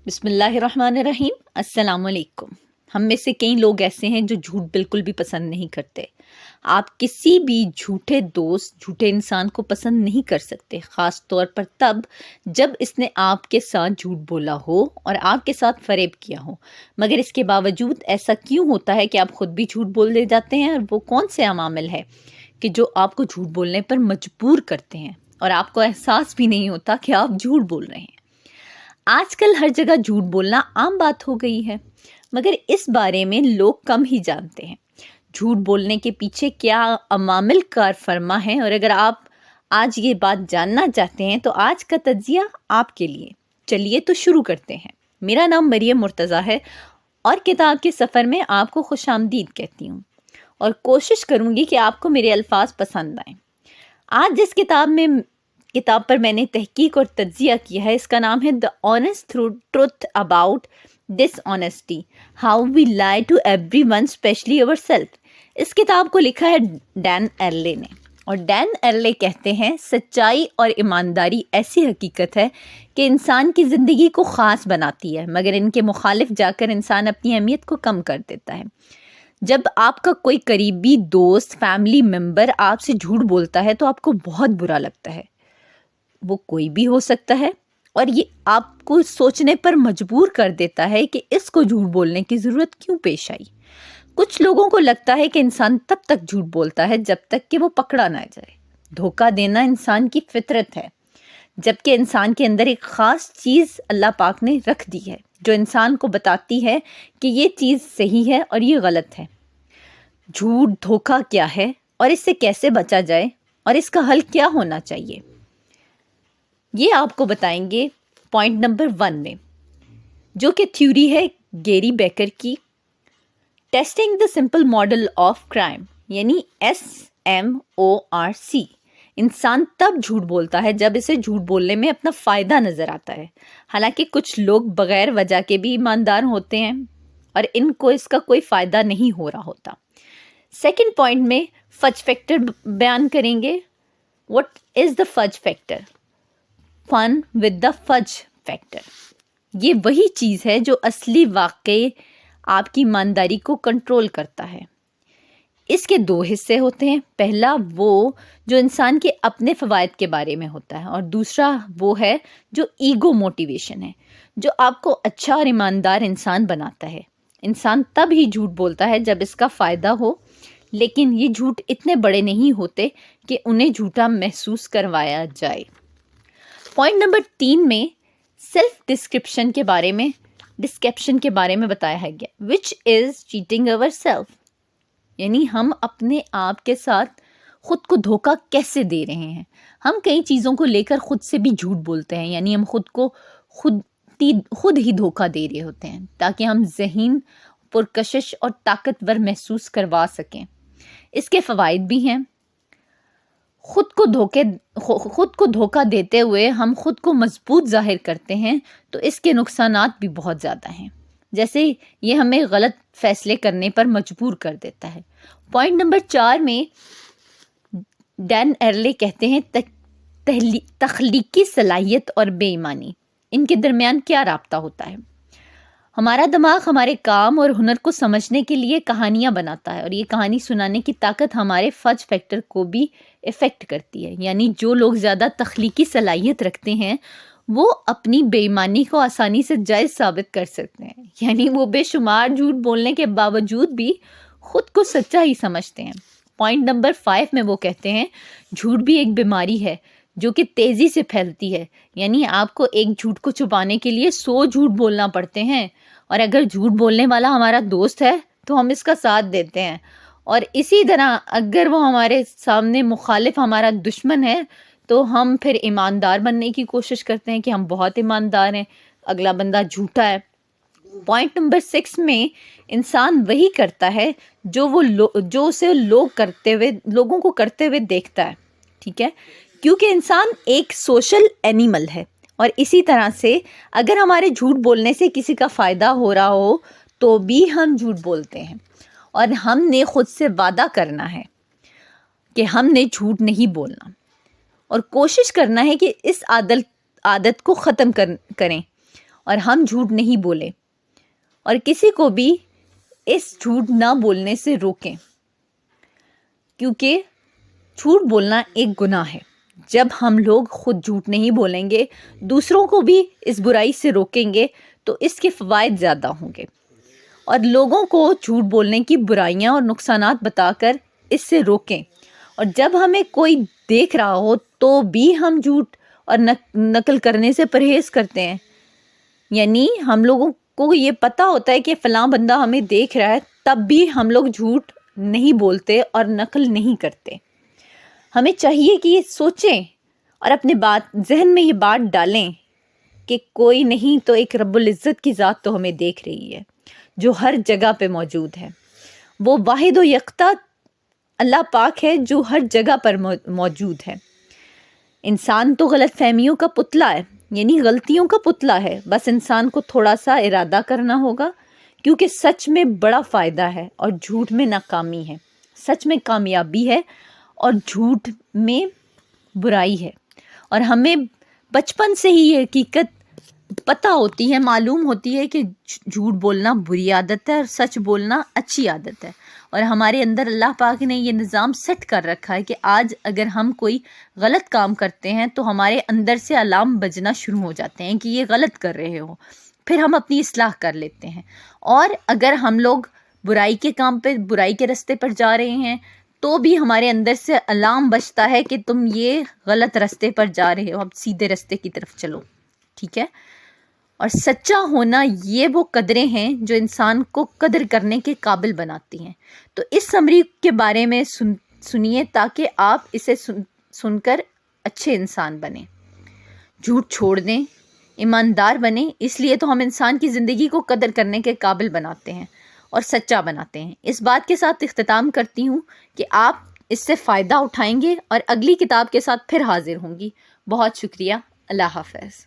بسم اللہ الرحمن الرحیم۔ السلام علیکم۔ ہم میں سے کئی لوگ ایسے ہیں جو جھوٹ بالکل بھی پسند نہیں کرتے۔ آپ کسی بھی جھوٹے دوست، جھوٹے انسان کو پسند نہیں کر سکتے، خاص طور پر تب جب اس نے آپ کے ساتھ جھوٹ بولا ہو اور آپ کے ساتھ فریب کیا ہو۔ مگر اس کے باوجود ایسا کیوں ہوتا ہے کہ آپ خود بھی جھوٹ بول دے جاتے ہیں؟ اور وہ کون سے عوامل ہے کہ جو آپ کو جھوٹ بولنے پر مجبور کرتے ہیں اور آپ کو احساس بھی نہیں ہوتا کہ آپ جھوٹ بول رہے ہیں؟ آج کل ہر جگہ جھوٹ بولنا عام بات ہو گئی ہے، مگر اس بارے میں لوگ کم ہی جانتے ہیں۔ جھوٹ بولنے کے پیچھے کیا عوامل کار فرما ہیں، اور اگر آپ آج یہ بات جاننا چاہتے ہیں تو آج کا تجزیہ آپ کے لیے۔ چلیے تو شروع کرتے ہیں۔ میرا نام مریم مرتضیٰ ہے اور کتاب کے سفر میں آپ کو خوش آمدید کہتی ہوں، اور کوشش کروں گی کہ آپ کو میرے الفاظ پسند آئیں۔ آج جس کتاب پر میں نے تحقیق اور تجزیہ کیا ہے، اس کا نام ہے The Honest Truth About Dishonesty: How We Lie to Everyone, Especially Ourselves۔ اس کتاب کو لکھا ہے ڈین ایرلے نے، اور ڈین ایرلے کہتے ہیں سچائی اور ایمانداری ایسی حقیقت ہے کہ انسان کی زندگی کو خاص بناتی ہے، مگر ان کے مخالف جا کر انسان اپنی اہمیت کو کم کر دیتا ہے۔ جب آپ کا کوئی قریبی دوست، فیملی ممبر آپ سے جھوٹ بولتا ہے تو آپ کو بہت برا لگتا ہے۔ وہ کوئی بھی ہو سکتا ہے، اور یہ آپ کو سوچنے پر مجبور کر دیتا ہے کہ اس کو جھوٹ بولنے کی ضرورت کیوں پیش آئی۔ کچھ لوگوں کو لگتا ہے کہ انسان تب تک جھوٹ بولتا ہے جب تک کہ وہ پکڑا نہ جائے۔ دھوکہ دینا انسان کی فطرت ہے، جبکہ انسان کے اندر ایک خاص چیز اللہ پاک نے رکھ دی ہے جو انسان کو بتاتی ہے کہ یہ چیز صحیح ہے اور یہ غلط ہے۔ جھوٹ، دھوکہ کیا ہے اور اس سے کیسے بچا جائے اور اس کا حل کیا ہونا چاہیے، یہ آپ کو بتائیں گے پوائنٹ نمبر 1 میں، جو کہ تھیوری ہے گیری بیکر کی، testing the simple model of crime, یعنی SMORC۔ انسان تب جھوٹ بولتا ہے جب اسے جھوٹ بولنے میں اپنا فائدہ نظر آتا ہے، حالانکہ کچھ لوگ بغیر وجہ کے بھی ایماندار ہوتے ہیں اور ان کو اس کا کوئی فائدہ نہیں ہو رہا ہوتا۔ سیکنڈ پوائنٹ میں فج فیکٹر بیان کریں گے۔ What is the fudge factor? Fun with the fudge factor. یہ وہی چیز ہے جو اصلی واقعی آپ کی ایمانداری کو کنٹرول کرتا ہے۔ اس کے 2 حصے ہوتے ہیں، پہلا وہ جو انسان کے اپنے فوائد کے بارے میں ہوتا ہے، اور دوسرا وہ ہے جو ایگو موٹیویشن ہے، جو آپ کو اچھا اور ایماندار انسان بناتا ہے۔ انسان تب ہی جھوٹ بولتا ہے جب اس کا فائدہ ہو، لیکن یہ جھوٹ اتنے بڑے نہیں ہوتے کہ انہیں جھوٹا محسوس کروایا جائے۔ پوائنٹ نمبر 3 میں سیلف ڈسکرپشن کے بارے میں بتایا ہے گیا، which is cheating ourselves، یعنی ہم اپنے آپ کے ساتھ خود کو دھوکہ کیسے دے رہے ہیں۔ ہم کئی چیزوں کو لے کر خود سے بھی جھوٹ بولتے ہیں، یعنی ہم خود ہی دھوکہ دے رہے ہوتے ہیں تاکہ ہم ذہین، پرکشش اور طاقتور محسوس کروا سکیں۔ اس کے فوائد بھی ہیں۔ خود کو دھوکہ دیتے ہوئے ہم خود کو مضبوط ظاہر کرتے ہیں، تو اس کے نقصانات بھی بہت زیادہ ہیں، جیسے یہ ہمیں غلط فیصلے کرنے پر مجبور کر دیتا ہے۔ پوائنٹ نمبر 4 میں ڈین ایرلے کہتے ہیں تخلیقی صلاحیت اور بے ایمانی، ان کے درمیان کیا رابطہ ہوتا ہے۔ ہمارا دماغ ہمارے کام اور ہنر کو سمجھنے کے لیے کہانیاں بناتا ہے، اور یہ کہانی سنانے کی طاقت ہمارے فج فیکٹر کو بھی افیکٹ کرتی ہے، یعنی جو لوگ زیادہ تخلیقی صلاحیت رکھتے ہیں وہ اپنی بے ایمانی کو آسانی سے جائز ثابت کر سکتے ہیں، یعنی وہ بے شمار جھوٹ بولنے کے باوجود بھی خود کو سچا ہی سمجھتے ہیں۔ پوائنٹ نمبر 5 میں وہ کہتے ہیں جھوٹ بھی ایک بیماری ہے جو کہ تیزی سے پھیلتی ہے، یعنی آپ کو ایک جھوٹ کو چھپانے کے لیے 100 جھوٹ بولنا پڑتے ہیں، اور اگر جھوٹ بولنے والا ہمارا دوست ہے تو ہم اس کا ساتھ دیتے ہیں، اور اسی طرح اگر وہ ہمارے سامنے مخالف ہمارا دشمن ہے تو ہم پھر ایماندار بننے کی کوشش کرتے ہیں کہ ہم بہت ایماندار ہیں، اگلا بندہ جھوٹا ہے۔ پوائنٹ نمبر 6 میں انسان وہی کرتا ہے جو اسے لوگوں کو کرتے ہوئے دیکھتا ہے، ٹھیک ہے، کیونکہ انسان ایک سوشل اینیمل ہے، اور اسی طرح سے اگر ہمارے جھوٹ بولنے سے کسی کا فائدہ ہو رہا ہو تو بھی ہم جھوٹ بولتے ہیں، اور ہم نے خود سے وعدہ کرنا ہے کہ ہم نے جھوٹ نہیں بولنا، اور کوشش کرنا ہے کہ اس عادت کو ختم کریں، اور ہم جھوٹ نہیں بولیں اور کسی کو بھی اس جھوٹ نہ بولنے سے روکیں، کیونکہ جھوٹ بولنا ایک گناہ ہے۔ جب ہم لوگ خود جھوٹ نہیں بولیں گے، دوسروں کو بھی اس برائی سے روکیں گے تو اس کے فوائد زیادہ ہوں گے، اور لوگوں کو جھوٹ بولنے کی برائیاں اور نقصانات بتا کر اس سے روکیں۔ اور جب ہمیں کوئی دیکھ رہا ہو تو بھی ہم جھوٹ اور نقل کرنے سے پرہیز کرتے ہیں، یعنی ہم لوگوں کو یہ پتہ ہوتا ہے کہ فلاں بندہ ہمیں دیکھ رہا ہے، تب بھی ہم لوگ جھوٹ نہیں بولتے اور نقل نہیں کرتے۔ ہمیں چاہیے کہ یہ سوچیں اور اپنے ذہن میں یہ بات ڈالیں کہ کوئی نہیں تو ایک رب العزت کی ذات تو ہمیں دیکھ رہی ہے، جو ہر جگہ پہ موجود ہے۔ وہ واحد و یکتا اللہ پاک ہے جو ہر جگہ پر موجود ہے۔ انسان تو غلط فہمیوں کا پتلا ہے، یعنی غلطیوں کا پتلا ہے، بس انسان کو تھوڑا سا ارادہ کرنا ہوگا، کیونکہ سچ میں بڑا فائدہ ہے اور جھوٹ میں ناکامی ہے، سچ میں کامیابی ہے اور جھوٹ میں برائی ہے۔ اور ہمیں بچپن سے ہی یہ حقیقت پتہ ہوتی ہے، معلوم ہوتی ہے کہ جھوٹ بولنا بری عادت ہے اور سچ بولنا اچھی عادت ہے، اور ہمارے اندر اللہ پاک نے یہ نظام سیٹ کر رکھا ہے کہ آج اگر ہم کوئی غلط کام کرتے ہیں تو ہمارے اندر سے الارم بجنا شروع ہو جاتے ہیں کہ یہ غلط کر رہے ہو، پھر ہم اپنی اصلاح کر لیتے ہیں۔ اور اگر ہم لوگ برائی کے کام پہ، برائی کے رستے پر جا رہے ہیں تو بھی ہمارے اندر سے الارم بجتا ہے کہ تم یہ غلط رستے پر جا رہے ہو، اب سیدھے رستے کی طرف چلو، ٹھیک ہے؟ اور سچا ہونا یہ وہ قدریں ہیں جو انسان کو قدر کرنے کے قابل بناتی ہیں۔ تو اس سمری کے بارے میں سنیے تاکہ آپ اسے سن کر اچھے انسان بنیں، جھوٹ چھوڑ دیں، ایماندار بنیں۔ اس لیے تو ہم انسان کی زندگی کو قدر کرنے کے قابل بناتے ہیں اور سچا بناتے ہیں۔ اس بات کے ساتھ اختتام کرتی ہوں کہ آپ اس سے فائدہ اٹھائیں گے اور اگلی کتاب کے ساتھ پھر حاضر ہوں گی۔ بہت شکریہ، اللہ حافظ۔